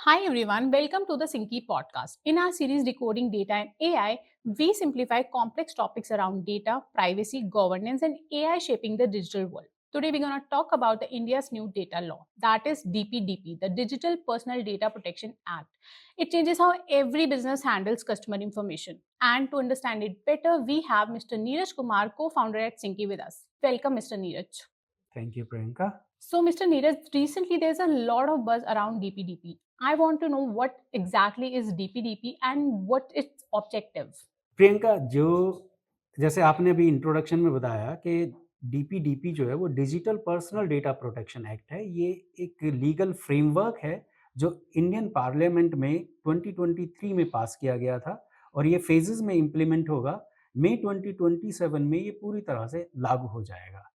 Hi everyone, welcome to the Sinky podcast. In our series Decoding Data and AI, we simplify complex topics around data, privacy, governance, and AI shaping the digital world. Today we're going to talk about the India's new data law, that is DPDP, the Digital Personal Data Protection Act. It changes how every business handles customer information. And to understand it better, we have Mr. Neeraj Kumar, co-founder at Sinky with us. Welcome, Mr. Neeraj. Thank you, Priyanka. So, Mr. Neeraj, recently there's a lot of buzz around DPDP. I want to know what exactly is DPDP and what its objective. Priyanka, जो जैसे आपने अभी introduction में बताया कि DPDP जो है वो digital personal data protection act है। ये एक लीगल फ्रेमवर्क है जो इंडियन पार्लियामेंट में 2023 में पास किया गया था और ये फेजेस में इम्प्लीमेंट होगा। मई 2027 में ये पूरी तरह से लागू हो जाएगा।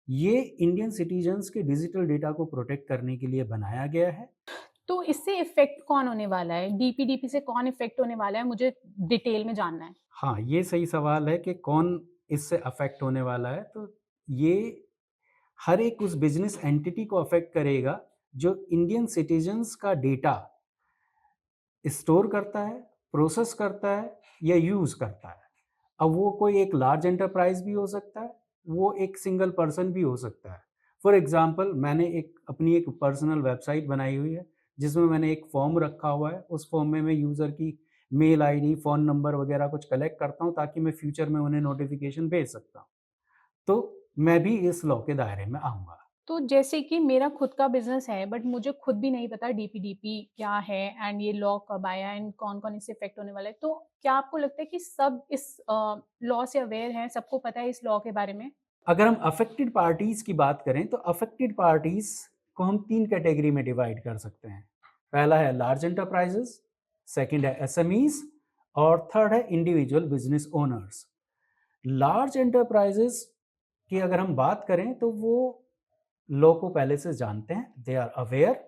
ये इंडियन सिटीजन्स के डिजिटल डेटा को प्रोटेक्ट करने के लिए बनाया गया है। तो इससे इफेक्ट कौन होने वाला है? डीपीडीपी से कौन इफेक्ट होने वाला है? मुझे डिटेल में जानना है। हाँ, ये सही सवाल है कि कौन इससे अफ़ेक्ट होने वाला है। तो ये हर एक उस बिज़नेस एंटिटी को अफ़ेक्ट करेगा जो इंडियन सिटीज़न्स का डेटा स्टोर करता है, प्रोसेस करता है या यूज़ करता है। अब वो कोई एक लार्ज एंटरप्राइज़ भी हो सकता है, वो एक सिंगल पर्सन भी हो सकता है। फॉर एग्ज़ाम्पल, मैंने अपनी एक पर्सनल वेबसाइट बनाई हुई है, जिसमें मैंने एक फ़ॉर्म रखा हुआ है। उस फ़ॉर्म में मैं यूज़र की मेल आईडी, फ़ोन नंबर वगैरह कुछ कलेक्ट करता हूँ ताकि मैं फ्यूचर में उन्हें नोटिफ़िकेशन भेज सकता हूँ। तो मैं भी इस लॉ के दायरे में आऊँगा। तो जैसे कि मेरा खुद का बिजनेस है बट मुझे खुद भी नहीं पता डीपीडीपी क्या है एंड ये लॉ कब आया एंड कौन कौन इससे इफेक्ट होने वाला है, तो क्या आपको लगता है कि सब इस लॉ से अवेयर हैं, सबको पता है इस लॉ के बारे में? अगर हम अफ़ेक्टेड पार्टीज़ की बात करें तो अफ़ेक्टेड पार्टीज़ को हम 3 कैटेगरी में डिवाइड कर सकते हैं। पहला है लार्ज एंटरप्राइज़ेज़, सेकंड है एसएमईज़ और थर्ड है individual business owners. Large enterprises की अगर हम बात करें तो वो लॉ को पहले से जानते हैं, दे आर अवेयर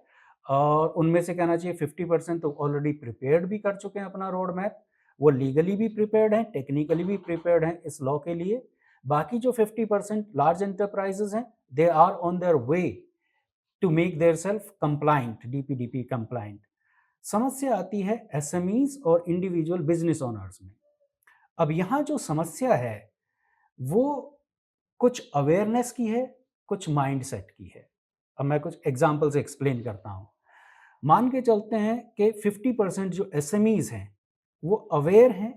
और उनमें से कहना चाहिए 50% तो ऑलरेडी प्रिपेयर्ड भी कर चुके हैं अपना रोड मैप। वो लीगली भी प्रिपेयर्ड हैं, टेक्निकली भी प्रिपेयर्ड हैं इस लॉ के लिए। बाकी जो 50% लार्ज एंटरप्राइजेज़ हैं, they are on their way to make theirself compliant, DPDP compliant. समस्या आती है एसएमईज़ और इंडिविजुअल बिज़नेस ओनर्स में। अब यहाँ जो समस्या है, वो कुछ अवेयरनेस की है, कुछ माइंडसेट की है। अब मैं कुछ एग्ज़ाम्पल से एक्सप्लेन करता हूँ। मान के चलते हैं कि 50% जो एसएमईज़ हैं, वो अवेयर हैं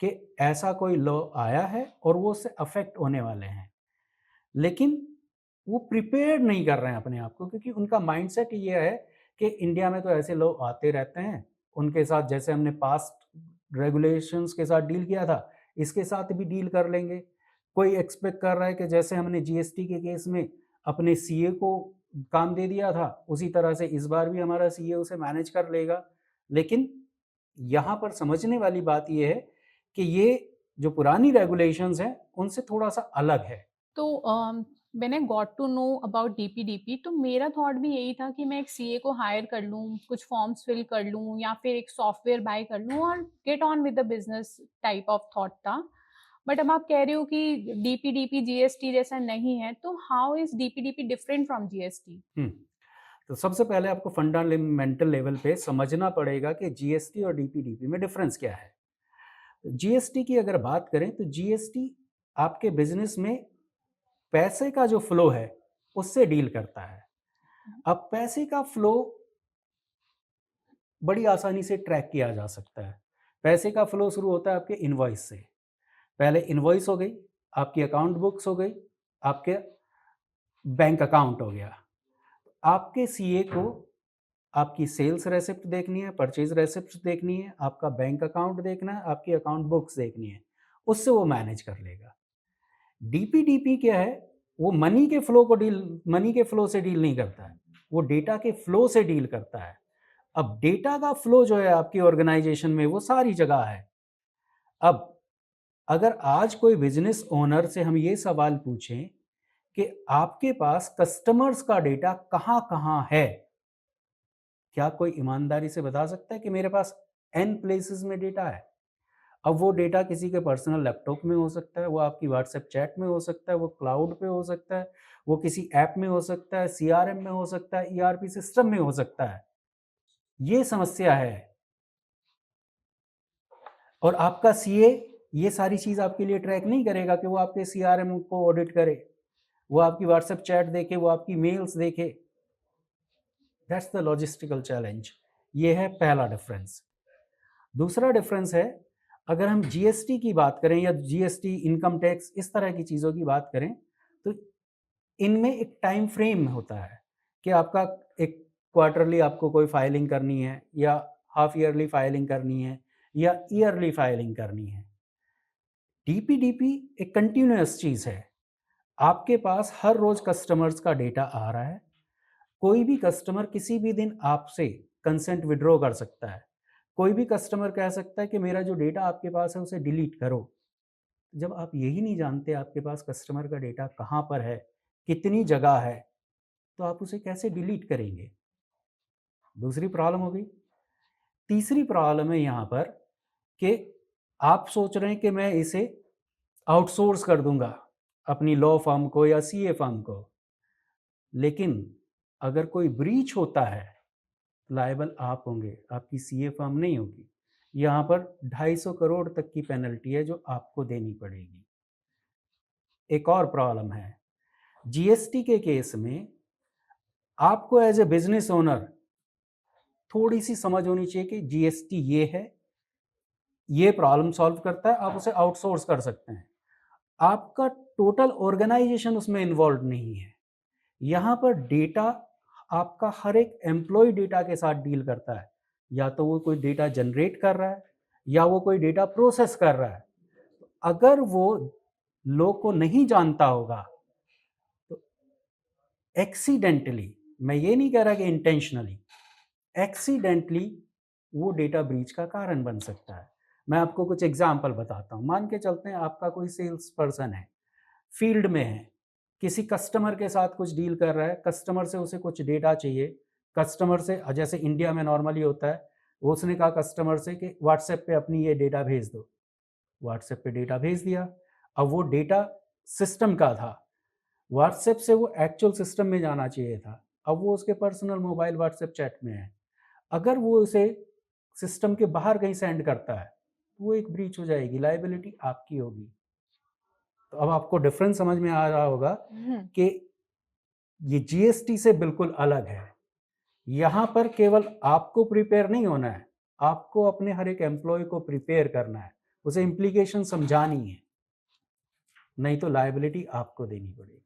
कि ऐसा कोई लॉ आया है और वो उससे अफ़ेक्ट होने वाले हैं। लेकिन वो प्रिपेयर्ड नहीं कर रहे हैं अपने आप को, क्योंकि उनका माइंडसेट ये है कि इंडिया में तो ऐसे लोग आते रहते हैं, उनके साथ जैसे हमने पास्ट रेगुलेशंस के साथ डील किया था, इसके साथ भी डील कर लेंगे। कोई एक्सपेक्ट कर रहा है कि जैसे हमने जीएसटी के केस में अपने सीए को काम दे दिया था, उसी तरह से इस बार भी हमारा सीए उसे मैनेज कर लेगा। लेकिन यहाँ पर समझने वाली बात ये है कि ये जो पुरानी रेगुलेशंस हैं, उनसे थोड़ा-सा अलग है। तो when I got to know about DPDP तो मेरा थॉट भी यही था कि मैं एक सीए को हायर कर लूँ, कुछ फॉर्म्स फिल कर लूँ या फिर एक सॉफ्टवेयर बाय कर लूँ और get on with the business type of thought था। बट अब आप कह रहे हो कि डीपीडीपी जीएसटी जैसा नहीं है, तो how is DPDP different from GST? हुँ। तो सबसे पहले आपको फंडामेंटल लेवल पे समझना पड़ेगा कि जीएसटी और डीपीडीपी में डिफरेंस क्या है। जीएसटी की अगर बात करें तो जीएसटी आपके बिज़नेस में पैसे का जो फ्लो है, उससे डील करता है। अब पैसे का फ्लो बड़ी आसानी से ट्रैक किया जा सकता है। पैसे का फ्लो शुरू होता है आपके इनवॉइस से। पहले इनवॉइस हो गई, आपकी अकाउंट बुक्स हो गई, आपके बैंक अकाउंट हो गया। आपके सीए को आपकी सेल्स रेसिप्ट देखनी है, परचेज़ रेसिप्ट देखनी है, आपका बैंक अकाउंट देखना है, आपकी अकाउंट बुक्स देखनी है, उससे वो मैनेज कर लेगा। डीपीडीपी क्या है, वो मनी के फ्लो से डील नहीं करता है, वो डेटा के फ्लो से डील करता है। अब डेटा का फ्लो जो है आपकी ऑर्गेनाइजेशन में वो सारी जगह है। अब अगर आज कोई बिज़नेस ओनर से हम ये सवाल पूछें कि आपके पास कस्टमर्स का डेटा कहाँ-कहाँ है? क्या कोई ईमानदारी से बता सकता है कि मेरे पास एन प्लेसेस में डेटा है? अब वो डेटा किसी के पर्सनल लैपटॉप में हो सकता है, वो आपकी व्हाट्सएप चैट में हो सकता है, वो क्लाउड पे हो सकता है, वो किसी ऐप में हो सकता है, सीआरएम में हो सकता है, ईआरपी सिस्टम में हो सकता है। ये समस्या है। और आपका सीए ये सारी चीज़ आपके लिए ट्रैक नहीं करेगा कि वो आपके सीआरएम को ऑडिट करे, वो आपकी व्हाट्सएप चैट देखे, वो आपकी मेल्स देखे। That's the logistical challenge. ये है पहला डिफरेंस। दूसरा डिफरेंस है, अगर हम जीएसटी की बात करें या जीएसटी, इनकम टैक्स, इस तरह की चीज़ों की बात करें, तो इनमें एक टाइम फ्रेम होता है कि आपका एक क्वार्टरली आपको कोई फाइलिंग करनी है, या हाफ ईयरली फाइलिंग करनी है, या ईयरली फाइलिंग करनी है। डीपीडीपी एक कंटिन्यूअस चीज़ है। आपके पास हर रोज़ कस्टमर्स का डेटा आ रहा है। कोई भी कस्टमर किसी भी दिन आपसे कंसेंट विड्रॉ कर सकता है। कोई भी कस्टमर कह सकता है कि मेरा जो डेटा आपके पास है उसे डिलीट करो। जब आप यही नहीं जानते आपके पास कस्टमर का डेटा कहाँ पर है, कितनी जगह है, तो आप उसे कैसे डिलीट करेंगे? दूसरी प्रॉब्लम हो गई। तीसरी प्रॉब्लम है यहाँ पर कि आप सोच रहे हैं कि मैं इसे आउटसोर्स कर दूंगा अपनी लॉ फर्म को या सीए फर्म को, लेकिन अगर कोई ब्रीच होता है, लायबल आप होंगे, आपकी सीए फर्म नहीं होगी। यहाँ पर 250 करोड़ तक की पेनल्टी है जो आपको देनी पड़ेगी। एक और प्रॉब्लम है, जीएसटी के केस में आपको एज ए बिजनेस ओनर थोड़ी सी समझ होनी चाहिए कि जीएसटी ये है, ये प्रॉब्लम सॉल्व करता है, आप उसे आउटसोर्स कर सकते हैं। आपका टोटल ऑर्गेनाइजेशन उसमें इन्वॉल्व नहीं है। यहाँ पर डेटा आपका हर एक एम्प्लॉय डेटा के साथ डील करता है। या तो वो कोई डेटा जनरेट कर रहा है, या वो कोई डेटा प्रोसेस कर रहा है। अगर वो लोग को नहीं जानता होगा, तो एक्सीडेंटली, मैं ये नहीं कह रहा कि इंटेंशनली, एक्सीडेंटली वो डेटा ब्रीच का कारण बन सकता है। मैं आपको कुछ एग्जाम्पल बताता हूँ। मान के चलते हैं आपका कोई सेल्स पर्सन है, फील्ड में है, किसी कस्टमर के साथ कुछ डील कर रहा है, कस्टमर से उसे कुछ डेटा चाहिए। कस्टमर से, जैसे इंडिया में नॉर्मली होता है, वो उसने कहा कस्टमर से कि व्हाट्सएप पे अपनी ये डेटा भेज दो। व्हाट्सएप पे डेटा भेज दिया। अब वो डेटा सिस्टम का था, व्हाट्सएप से वो एक्चुअल सिस्टम में जाना चाहिए था। अब वो उसके पर्सनल मोबाइल व्हाट्सएप चैट में है। अगर वो उसे सिस्टम के बाहर कहीं सेंड करता है, तो वो एक ब्रीच हो जाएगी, लाइबिलिटी आपकी होगी। तो अब आपको डिफरेंस समझ में आ रहा होगा कि ये जीएसटी से बिल्कुल अलग है। यहाँ पर केवल आपको प्रिपेयर नहीं होना है, आपको अपने हर एक एम्प्लॉय को प्रिपेयर करना है, उसे इम्प्लीकेशन समझानी है, नहीं तो लायबिलिटी आपको देनी पड़ेगी।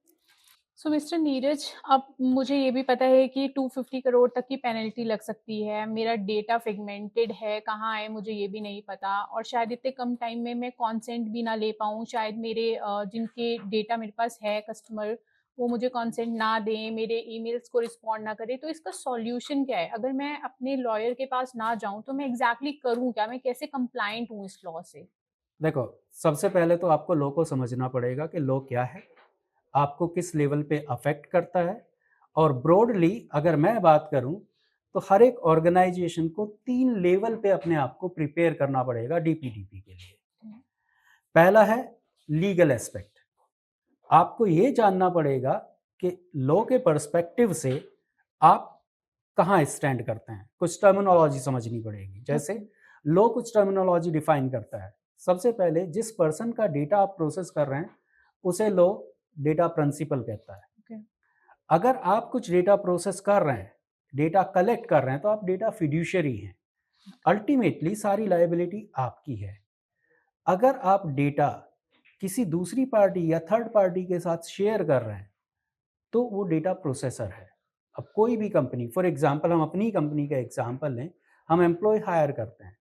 सो मिस्टर नीरज, अब मुझे ये भी पता है कि 250 करोड़ तक की पेनल्टी लग सकती है। मेरा डेटा फ्रेगमेंटेड है, कहाँ है मुझे ये भी नहीं पता, और शायद इतने कम टाइम में मैं कंसेंट भी ना ले पाऊँ। शायद मेरे जिनके डेटा मेरे पास है कस्टमर, वो मुझे कंसेंट ना दें, मेरे ईमेल्स को रिस्पॉन्ड ना करें। तो इसका सॉल्यूशन क्या है? अगर मैं अपने लॉयर के पास ना जाऊँ तो मैं एग्जैक्टली करूँ क्या? मैं कैसे कंप्लायंट हूँ इस लॉ से? देखो, सबसे पहले तो आपको लॉ को समझना पड़ेगा कि लॉ क्या है, आपको किस लेवल पे अफेक्ट करता है। और ब्रॉडली अगर मैं बात करूं, तो हर एक ऑर्गेनाइजेशन को 3 लेवल पे अपने आप को प्रिपेयर करना पड़ेगा डीपीडीपी के लिए। पहला है लीगल एस्पेक्ट। आपको ये जानना पड़ेगा कि लॉ के पर्सपेक्टिव से आप कहाँ स्टैंड करते हैं। कुछ टर्मिनोलॉजी समझनी पड़ेगी। जैसे लॉ कुछ टर्मिनोलॉजी डिफाइन करता है। सबसे पहले जिस पर्सन का डेटा आप प्रोसेस कर रहे हैं, उसे लॉ डेटा प्रिंसिपल कहता है। Okay. अगर आप कुछ डेटा प्रोसेस कर रहे हैं, डेटा कलेक्ट कर रहे हैं, तो आप डेटा फिड्यूशियरी हैं। अल्टीमेटली सारी लायबिलिटी आपकी है। अगर आप डेटा किसी दूसरी पार्टी या थर्ड पार्टी के साथ शेयर कर रहे हैं, तो वो डेटा प्रोसेसर है। अब कोई भी कंपनी, फॉर एग्जांपल हम अपनी कंपनी का एग्जांपल लें, हम एम्प्लॉय हायर करते हैं,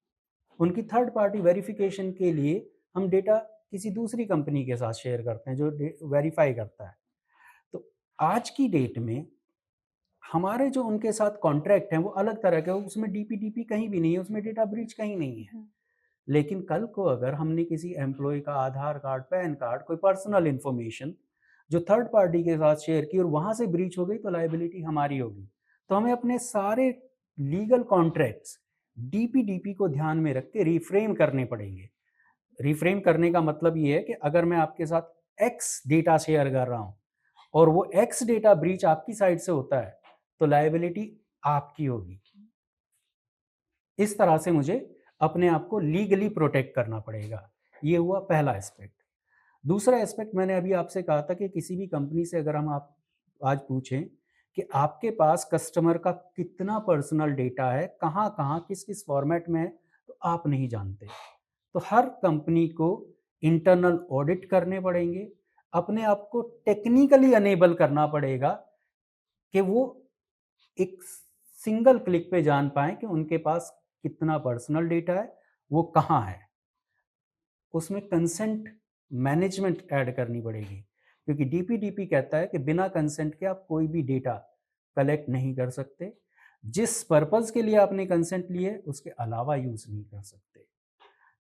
उनकी थर्ड पार्टी वेरिफिकेशन के लिए हम डेटा किसी दूसरी कंपनी के साथ शेयर करते हैं जो वेरीफाई करता है। तो आज की डेट में हमारे जो उनके साथ कॉन्ट्रैक्ट हैं वो अलग तरह के, उसमें डीपीडीपी कहीं भी नहीं है, उसमें डेटा ब्रीच कहीं नहीं है। लेकिन कल को अगर हमने किसी एम्प्लॉय का आधार कार्ड, पैन कार्ड, कोई पर्सनल इंफॉर्मेशन जो थर्ड पार्टी के साथ शेयर की और वहां से ब्रीच हो गई, तो लायबिलिटी हमारी होगी। तो हमें अपने सारे लीगल कॉन्ट्रैक्ट्स डीपीडीपी को ध्यान में रख के रिफ्रेम करने पड़ेंगे। रिफ्रेम करने का मतलब ये है कि अगर मैं आपके साथ एक्स डेटा शेयर कर रहा हूँ और वो एक्स डेटा ब्रीच आपकी साइड से होता है, तो लायबिलिटी आपकी होगी। इस तरह से मुझे अपने आप को लीगली प्रोटेक्ट करना पड़ेगा। ये हुआ पहला एस्पेक्ट। दूसरा एस्पेक्ट मैंने अभी आपसे कहा था कि किसी भी कंपनी से अगर हम आप आज पूछें कि आपके पास कस्टमर का कितना पर्सनल डेटा है, कहाँ-कहाँ, किस-किस फॉर्मेट में है, तो आप नहीं जानते। तो हर कंपनी को इंटरनल ऑडिट करने पड़ेंगे, अपने आप को टेक्निकली अनेबल करना पड़ेगा कि वो एक सिंगल क्लिक पे जान पाएँ कि उनके पास कितना पर्सनल डेटा है, वो कहाँ है। उसमें कंसेंट मैनेजमेंट ऐड करनी पड़ेगी, क्योंकि डीपीडीपी कहता है कि बिना कंसेंट के आप कोई भी डेटा कलेक्ट नहीं कर सकते। जिस पर्पज़ के लिए आपने कंसेंट लिए उसके अलावा यूज़ नहीं कर सकते।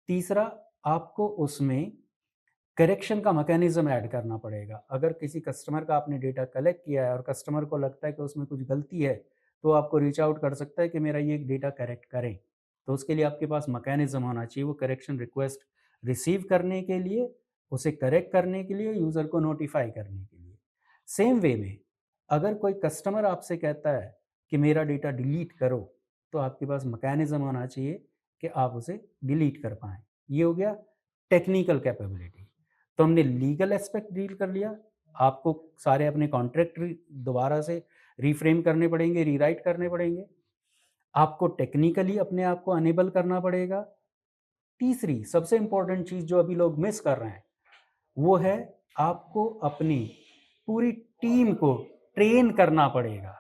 तीसरा, आपको उसमें करेक्शन का मैकेनिज़्म ऐड करना पड़ेगा। अगर किसी कस्टमर का आपने डेटा कलेक्ट किया है और कस्टमर को लगता है कि उसमें कुछ गलती है, तो आपको रीच आउट कर सकता है कि मेरा ये डेटा करेक्ट करें। तो उसके लिए आपके पास मैकेनिज़्म होना चाहिए, वो करेक्शन रिक्वेस्ट रिसीव करने के लिए, उसे करेक्ट करने के लिए, यूज़र को नोटिफ़ाई करने के लिए। सेम वे में अगर कोई कस्टमर आपसे कहता है कि मेरा डेटा डिलीट करो, तो आपके पास मैकेनिज़्म होना चाहिए कि आप उसे डिलीट कर पाएँ। ये हो गया टेक्निकल कैपेबिलिटी। तो हमने लीगल एस्पेक्ट डील कर लिया, आपको सारे अपने कॉन्ट्रैक्ट दोबारा से रीफ्रेम करने पड़ेंगे, रीराइट करने पड़ेंगे। आपको टेक्निकली अपने आप को अनेबल करना पड़ेगा। तीसरी सबसे इम्पोर्टेंट चीज़ जो अभी लोग मिस कर रहे हैं, वो है आपको अपनी पूरी टीम को ट्रेन करना पड़ेगा।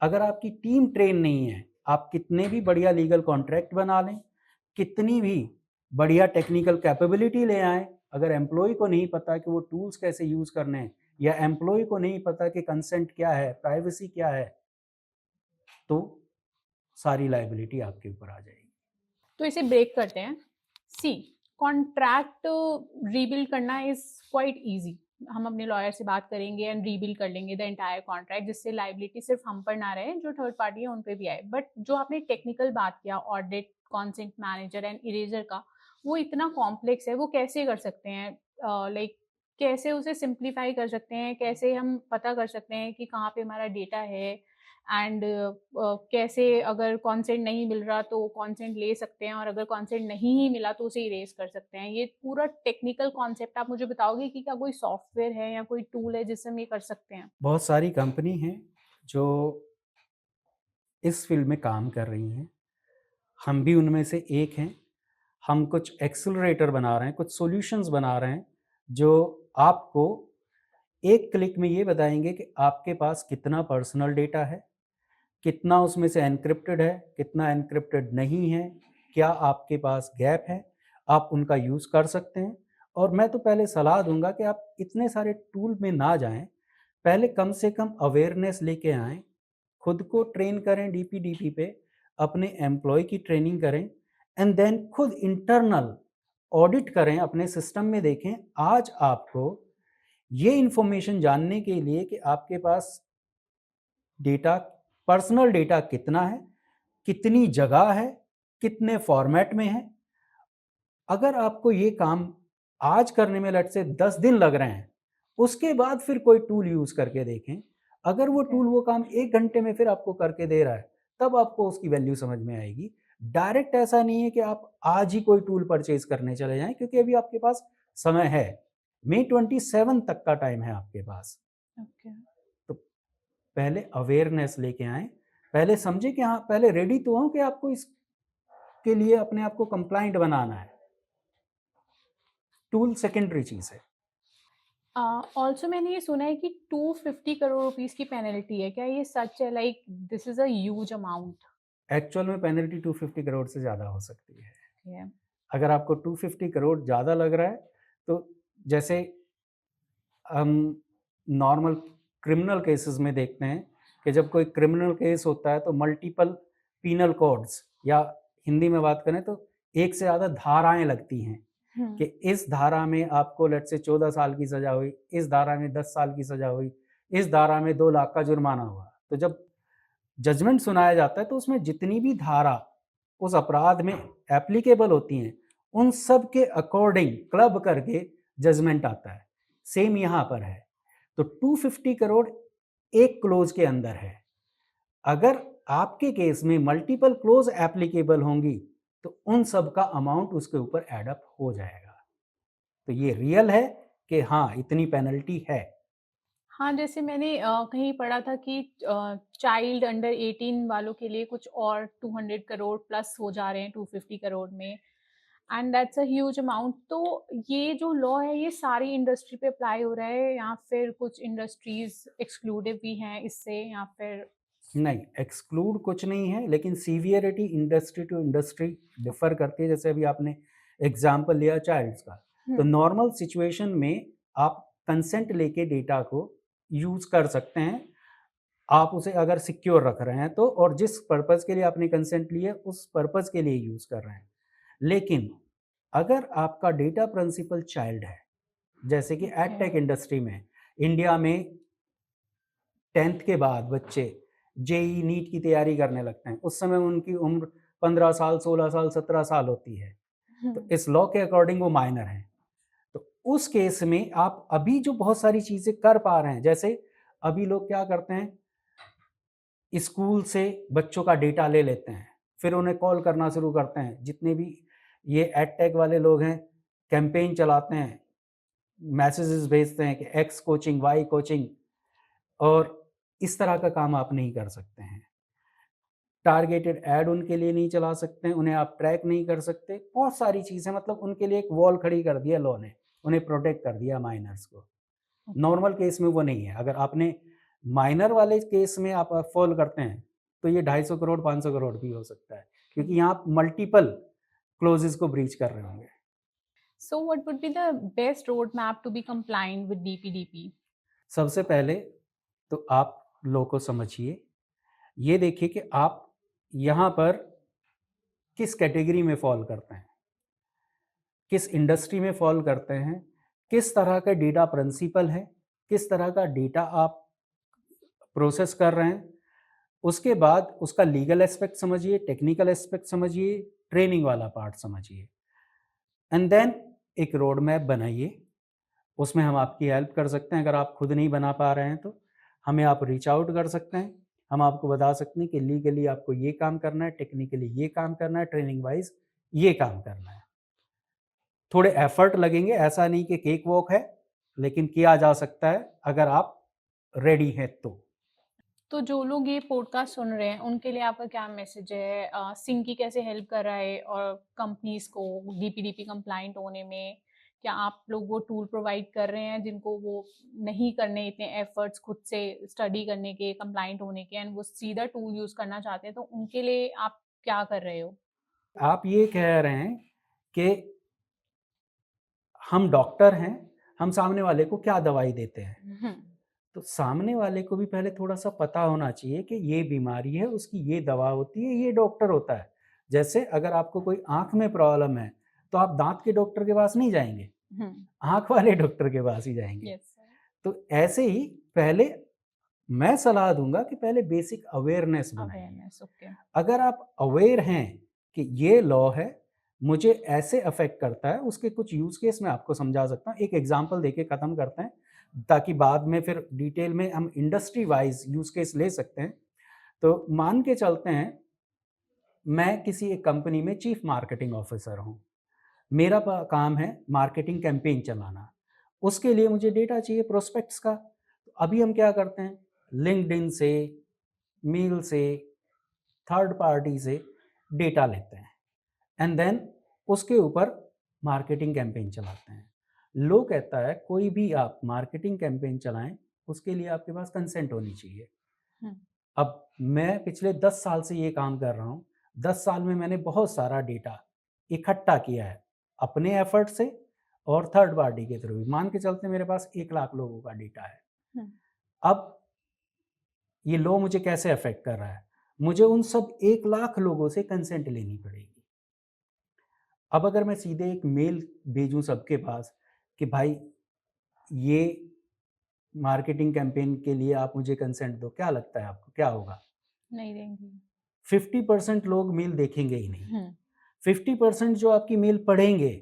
अगर आपकी टीम ट्रेन नहीं है, आप कितने भी बढ़िया लीगल कॉन्ट्रैक्ट बना लें, कितनी भी बढ़िया टेक्निकल कैपेबिलिटी ले आएँ, अगर एम्प्लॉयी को नहीं पता कि वो टूल्स कैसे यूज़ करने हैं, या एम्प्लॉयी को नहीं पता कि कंसेंट क्या है, प्राइवेसी क्या है, तो सारी लायबिलिटी आपके ऊपर आ जाएगी। तो इसे ब्रेक करते हैं। सी, कॉन्ट्रैक्ट रीबिल्ड करना इज क्वाइट ईजी। हम अपने लॉयर से बात करेंगे एंड रीबिल्ड कर लेंगे द एंटायर कॉन्ट्रैक्ट, जिससे लाइबिलिटी सिर्फ हम पर ना रहे, जो थर्ड पार्टी है उन पे भी आए। बट जो आपने टेक्निकल बात किया, audit, consent manager and erasure का, वो इतना कॉम्प्लेक्स है। वो कैसे कर सकते हैं? लाइक कैसे उसे सिंप्लीफाई कर सकते हैं? कैसे हम पता कर सकते हैं कि कहाँ पे हमारा डेटा है? एंड कैसे अगर कंसेंट नहीं मिल रहा तो कंसेंट ले सकते हैं, और अगर कंसेंट नहीं ही मिला तो उसे इरेज कर सकते हैं। ये पूरा टेक्निकल कॉन्सेप्ट आप मुझे बताओगे कि क्या कोई सॉफ्टवेयर है या कोई टूल है जिससे हम ये कर सकते हैं? बहुत सारी कंपनी हैं जो इस फील्ड में काम कर रही हैं, हम भी उनमें से एक हैं। हम कुछ एक्सेलरेटर बना रहे हैं, कुछ सॉल्यूशंस बना रहे हैं, जो आपको एक क्लिक में ये बताएँगे कि आपके पास कितना पर्सनल डेटा है, कितना उसमें से एन्क्रिप्टेड है, कितना एन्क्रिप्टेड नहीं है, क्या आपके पास गैप है, आप उनका यूज़ कर सकते हैं। और मैं तो पहले सलाह दूँगा कि आप इतने सारे टूल में ना जाएँ, पहले कम से कम अवेयरनेस लेके आएँ, खुद को ट्रेन करें डीपीडीपी पे, अपने एम्प्लॉय की ट्रेनिंग करें, एंड देन खुद इंटरनल ऑडिट करें, अपने सिस्टम में देखें। आज आपको ये इन्फॉर्मेशन जानने के लिए कि आपके पास डेटा, पर्सनल डेटा कितना है, कितनी जगह है, कितने फॉर्मेट में है। अगर आपको ये काम आज करने में लेट्स से 10 दिन लग रहे हैं, उसके बाद फिर कोई टूल यूज़ करके देखें। अगर वो टूल वो काम 1 घंटे में फिर आपको करके दे रहा है, तब आपको उसकी वैल्यू समझ में आएगी। डायरेक्ट ऐसा नहीं है कि आप आज ही कोई टूल परचेज़ करने चले जाएँ, क्योंकि अभी आपके पास समय है। मई 27 तक का टाइम है आपके पास। ओके। तो पहले अवेयरनेस लेके आएँ, पहले समझें कि हाँ, पहले रेडी तो हों कि आपको इसके लिए अपने आप को कंप्लायंट बनाना है। टूल सेकेंडरी चीज़ है। ऑल्सो मैंने ये सुना है कि 250 करोड़ रुपीस की पेनल्टी है। क्या ये सच है? Like this is a huge amount. Actual में पेनल्टी 250 करोड़ से ज़्यादा हो सकती है। अगर आपको 250 करोड़ ज़्यादा लग रहा है, तो जैसे हम नॉर्मल क्रिमिनल केसेस में देखते हैं कि जब कोई क्रिमिनल केस होता है तो मल्टीपल पीनल कोड्स, या हिंदी में बात करें तो एक से ज़्यादा धाराएं लगती हैं कि इस धारा में आपको लेट से 14 साल की सज़ा हुई, इस धारा में 10 साल की सज़ा हुई, इस धारा में 2 लाख का जुर्माना हुआ। तो जब जजमेंट सुनाया जाता है तो उसमें जितनी भी धारा उस अपराध में एप्लीकेबल होती हैं, उन सब के अकॉर्डिंग क्लब करके जजमेंट आता है। सेम यहाँ पर है। तो 250 करोड़ एक क्लोज के अंदर है। अगर आपके केस में मल्टीपल क्लोज एप्लीकेबल होंगी तो उन सब का अमाउंट उसके ऊपर एडअप हो जाएगा। तो ये रियल है कि हाँ, इतनी पेनल्टी है। हाँ, जैसे मैंने कहीं पढ़ा था कि चाइल्ड अंडर 18 वालों के लिए कुछ और 200 करोड़ प्लस हो जा रहे हैं 250 करोड़ में, and that's a huge amount. तो ये जो लॉ है ये सारी इंडस्ट्री पे अप्लाई हो रहा है या फिर कुछ इंडस्ट्रीज एक्सक्लूसिव भी हैं इससे, या फिर? नहीं, एक्सक्लूड कुछ नहीं है, लेकिन severity industry to industry differ करती है। जैसे अभी आपने एग्जांपल लिया चाइल्ड्स का, तो नॉर्मल सिचुएशन में आप कंसेंट लेके डेटा को यूज कर सकते हैं। आप उसे अगर सिक्योर रख रहे हैं तो, और जिस पर्पज़ के लिए आपने कंसेंट लिया उस पर्पज़ के लिए यूज़ कर रहे हैं। लेकिन अगर आपका डेटा प्रिंसिपल चाइल्ड है, जैसे कि ओके। एडटेक इंडस्ट्री में, इंडिया में 10th के बाद बच्चे जेईई नीट की तैयारी करने लगते हैं। उस समय उनकी उम्र 15 साल, 16 साल, 17 साल होती है। तो इस लॉ के अकॉर्डिंग वो माइनर हैं। तो उस केस में आप अभी जो बहुत सारी चीज़ें कर पा रहे हैं, जैसे अभी लोग क्या करते हैं, स्कूल से बच्चों का डेटा ले लेते हैं, फिर उन्हें कॉल करना शुरू करते हैं। जितने भी ये एडटेक वाले लोग हैं, कैंपेन चलाते हैं, मैसेजेस भेजते हैं कि एक्स कोचिंग, वाई कोचिंग, और इस तरह का काम आप नहीं कर सकते हैं। टारगेटेड ऐड उनके लिए नहीं चला सकते हैं, उन्हें आप ट्रैक नहीं कर सकते। बहुत सारी चीज़ें, मतलब उनके लिए एक वॉल खड़ी कर दिया लॉ ने, उन्हें प्रोटेक्ट कर दिया माइनर्स को। नॉर्मल केस में वो नहीं है। अगर आपने माइनर वाले केस में आप फॉल करते हैं, तो ये 250 करोड़, 500 करोड़ भी हो सकता है, क्योंकि यहाँ आप मल्टीपल क्लोजेस को ब्रीच कर रहे होंगे। So what would be the best roadmap to be compliant with DPDP? सबसे पहले तो आप लॉ को समझिए, ये देखिए कि आप यहाँ पर किस कैटेगरी में फॉल करते हैं, किस इंडस्ट्री में फॉल करते हैं, किस तरह का डेटा प्रिंसिपल है, किस तरह का डेटा आप प्रोसेस कर रहे हैं। उसके बाद उसका लीगल एस्पेक्ट समझिए, टेक्निकल एस्पेक्ट समझिए, ट्रेनिंग वाला पार्ट समझिए, एंड देन एक रोड मैप बनाइए। उसमें हम आपकी हेल्प कर सकते हैं। अगर आप खुद नहीं बना पा रहे हैं तो हमें आप रीच आउट कर सकते हैं। हम आपको बता सकते हैं कि लीगली आपको ये काम करना है, टेक्निकली ये काम करना है, ट्रेनिंग वाइज ये काम करना है। थोड़े एफर्ट लगेंगे, ऐसा नहीं कि केक वॉक है, लेकिन किया जा सकता है अगर आप रेडी हैं तो। तो जो लोग ये पॉडकास्ट सुन रहे हैं उनके लिए आपका क्या मैसेज है? सिंकी कैसे हेल्प कर रहा है और कंपनीज को डीपीडीपी कंप्लाइंट होने में? क्या आप लोग वो टूल प्रोवाइड कर रहे हैं जिनको वो नहीं करने इतने एफर्ट्स खुद से स्टडी करने के, कंप्लाइंट होने के, एंड वो सीधा टूल यूज करना चाहते हैं, तो उनके लिए आप क्या कर रहे हो? आप ये कह रहे हैं कि हम डॉक्टर हैं, हम सामने वाले को क्या दवाई देते हैं। तो सामने वाले को भी पहले थोड़ा-सा पता होना चाहिए कि ये बीमारी है, उसकी ये दवा होती है, ये डॉक्टर होता है। जैसे अगर आपको कोई आँख में प्रॉब्लम है, तो आप दाँत के डॉक्टर के पास नहीं जाएँगे, आँख वाले डॉक्टर के पास ही जाएँगे। Yes sir. तो ऐसे ही पहले मैं सलाह दूँगा कि पहले बेसिक अवेयरनेस बनाइए। Awareness, okay. अगर आप अवेयर हैं कि ये लॉ है, मुझे ऐसे अफ़ेक्ट करता है, उसके कुछ यूज़ केस मैं आपको समझा सकता हूँ। एक एग्ज़ाम्पल देके ख़त्म करते हैं, ताकि बाद में फिर डिटेल में हम इंडस्ट्री वाइज़ यूज़ केस ले सकते हैं। तो मान के चलते हैं, मैं किसी एक कंपनी में चीफ़ मार्केटिंग ऑफ़िसर हूँ। मेरा प काम है मार्केटिंग कैंपेन चलाना। उसके लिए मुझे डेटा चाहिए प्रोस्पेक्ट्स का। तो अभी हम क्या करते हैं, लिंक्डइन से, मेल से, थर्ड पार्टी से डेटा लेते हैं, एंड देन उसके ऊपर मार्केटिंग कैंपेन चलाते हैं। लो कहता है कोई भी आप मार्केटिंग कैंपेन चलाएं, उसके लिए आपके पास कंसेंट होनी चाहिए। अब मैं पिछले 10 साल से ये काम कर रहा हूँ। 10 साल में मैंने बहुत सारा डेटा इकट्ठा किया है, अपने एफर्ट से और थर्ड पार्टी के थ्रू भी। मान के चलते मेरे पास 1 लाख लोगों का डेटा है। अब ये लॉ मुझे कैसे अफेक्ट कर रहा है? मुझे उन सब 1 लाख लोगों से कंसेंट लेनी पड़ेगी। अब अगर मैं सीधे एक मेल भेजूँ सबके पास कि भाई ये मार्केटिंग कैंपेन के लिए आप मुझे कंसेंट दो, क्या लगता है आपको क्या होगा? नहीं देंगे। 50% लोग मेल देखेंगे ही नहीं। 50% जो आपकी मेल पढ़ेंगे,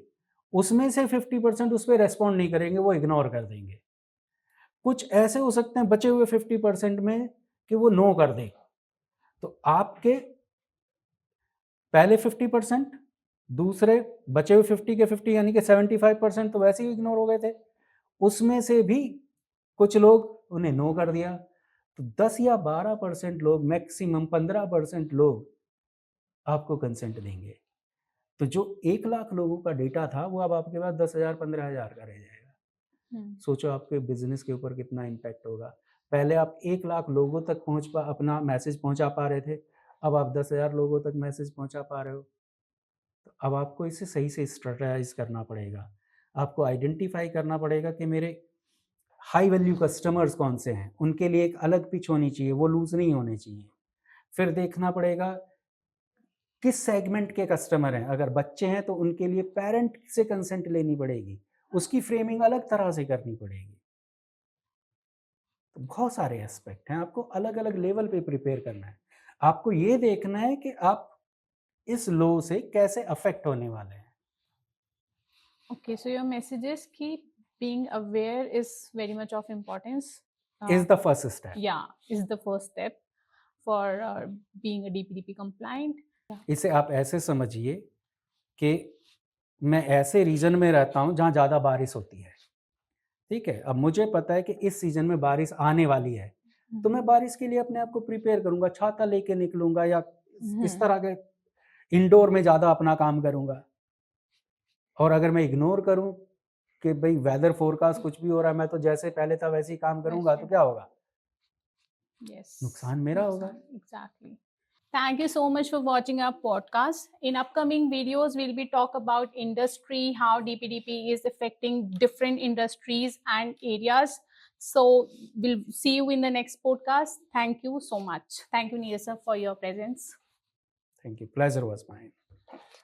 उसमें से 50% उस पे रिस्पॉन्ड नहीं करेंगे, वो इग्नोर कर देंगे। कुछ ऐसे हो सकते हैं बचे हुए 50% में कि वो नो कर दें। तो आपके पहले 50%, दूसरे बचे हुए 50 के 50 यानी कि 75% तो वैसे ही इग्नोर हो गए थे। उसमें से भी कुछ लोग उन्हें नो कर दिया। तो 10 या 12% लोग, मैक्सिमम 15% लोग आपको कंसेंट देंगे। तो जो 1 लाख लोगों का डेटा था वो अब आपके पास 10,000 15,000 का रह जाएगा। सोचो आपके बिजनेस के ऊपर कितना इम्पैक्ट होगा। पहले आप 1 लाख लोगों तक अपना मैसेज पहुंचा पा रहे थे, अब आप 10,000 लोगों तक मैसेज पहुंचा पा रहे हो। तो अब आपको इसे सही से स्ट्रेटजाइज करना पड़ेगा। आपको आइडेंटिफाई करना पड़ेगा कि मेरे हाई वैल्यू कस्टमर्स कौन से हैं, उनके लिए एक अलग पिच होनी चाहिए, वो लूज नहीं होने चाहिए। फिर देखना पड़ेगा किस सेगमेंट के कस्टमर हैं। अगर बच्चे हैं तो उनके लिए पेरेंट से कंसेंट लेनी पड़ेगी, उसकी फ्रेमिंग अलग तरह से करनी पड़ेगी। तो बहुत सारे एस्पेक्ट हैं, आपको अलग अलग लेवल पे प्रिपेयर करना है। आपको ये देखना है कि आप इस लो से कैसे अफेक्ट होने वाले हैं। Okay, so your message is keep being aware is very much of importance. Is the first step. Yeah, is the first step for being a DPDP compliant. इसे आप ऐसे समझिए कि मैं ऐसे रीजन में रहता हूँ जहाँ ज़्यादा बारिश होती है, ठीक है। अब मुझे पता है कि इस सीजन में बारिश आने वाली है, तो मैं बारिश के लिए अपने आप को प्रिपेयर करूंगा, छाता लेके निकलूंगा या इस तरह के इंडोर में ज़्यादा अपना काम करूंगा। और अगर मैं इग्नोर करूं कि भाई वेदर फोरकास्ट कुछ भी हो रहा है, मैं तो जैसे पहले था वैसे ही काम करूंगा, तो क्या होगा? Yes. नुकसान मेरा होगा। Exactly. Thank you so much for watching our podcast. In upcoming videos, we'll be talk about industry, how DPDP is affecting different industries and areas. So we'll see you in the next podcast. Thank you so much. Thank you, Neeraj sir, for your presence. Thank you, pleasure was mine.